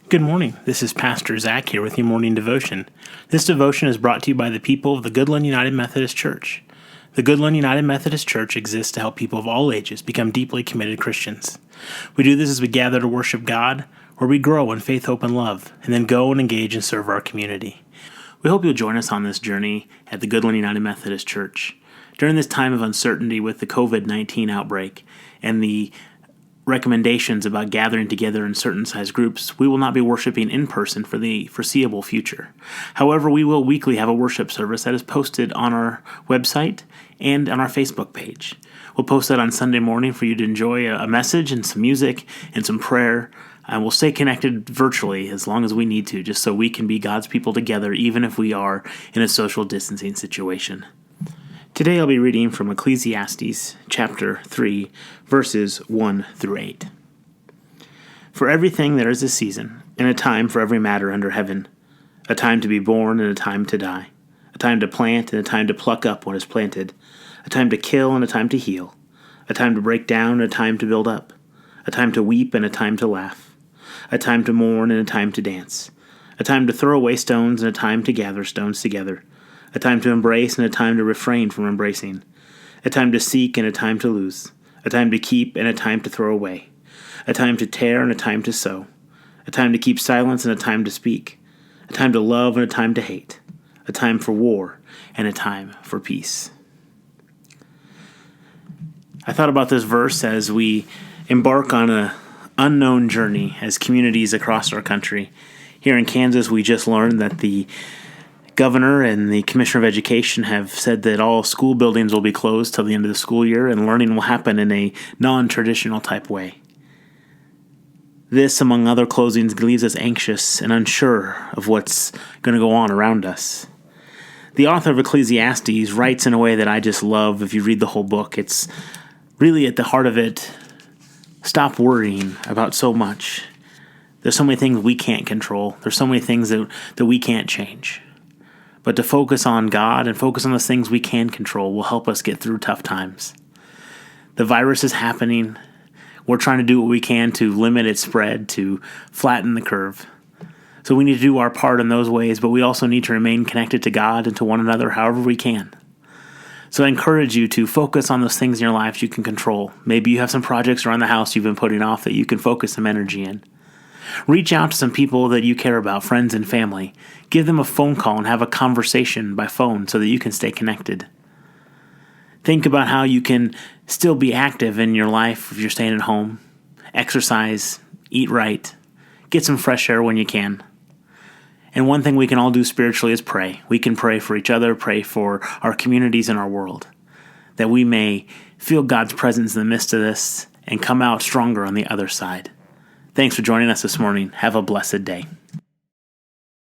Good morning. This is Pastor Zach here with your morning devotion. This devotion is brought to you by the people of the Goodland United Methodist Church. The Goodland United Methodist Church exists to help people of all ages become deeply committed Christians. We do this as we gather to worship God, where we grow in faith, hope, and love, and then go and engage and serve our community. We hope you'll join us on this journey at the Goodland United Methodist Church. During this time of uncertainty with the COVID-19 outbreak and the recommendations about gathering together in certain size groups, we will not be worshiping in person for the foreseeable future. However, we will weekly have a worship service that is posted on our website and on our Facebook page. We'll post that on Sunday morning for you to enjoy a message and some music and some prayer. And we'll stay connected virtually as long as we need to, just so we can be God's people together, even if we are in a social distancing situation. Today I'll be reading from Ecclesiastes chapter 3, verses 1 through 8. For everything there is a season, and a time for every matter under heaven, a time to be born and a time to die, a time to plant and a time to pluck up what is planted, a time to kill and a time to heal, a time to break down and a time to build up, a time to weep and a time to laugh, a time to mourn and a time to dance, a time to throw away stones and a time to gather stones together, a time to embrace and a time to refrain from embracing, a time to seek and a time to lose, a time to keep and a time to throw away, a time to tear and a time to sow, a time to keep silence and a time to speak, a time to love and a time to hate, a time for war and a time for peace. I thought about this verse as we embark on an unknown journey as communities across our country. Here in Kansas, we just learned that the Governor and the Commissioner of Education have said that all school buildings will be closed till the end of the school year and learning will happen in a non-traditional type way. This, among other closings, leaves us anxious and unsure of what's going to go on around us. The author of Ecclesiastes writes in a way that I just love. If you read the whole book, it's really at the heart of it, stop worrying about so much. There's so many things we can't control. There's so many things that we can't change. But to focus on God and focus on the things we can control will help us get through tough times. The virus is happening. We're trying to do what we can to limit its spread, to flatten the curve. So we need to do our part in those ways, but we also need to remain connected to God and to one another however we can. So I encourage you to focus on those things in your life you can control. Maybe you have some projects around the house you've been putting off that you can focus some energy in. Reach out to some people that you care about, friends and family. Give them a phone call and have a conversation by phone so that you can stay connected. Think about how you can still be active in your life if you're staying at home. Exercise, eat right, get some fresh air when you can. And one thing we can all do spiritually is pray. We can pray for each other, pray for our communities and our world, that we may feel God's presence in the midst of this and come out stronger on the other side. Thanks for joining us this morning. Have a blessed day.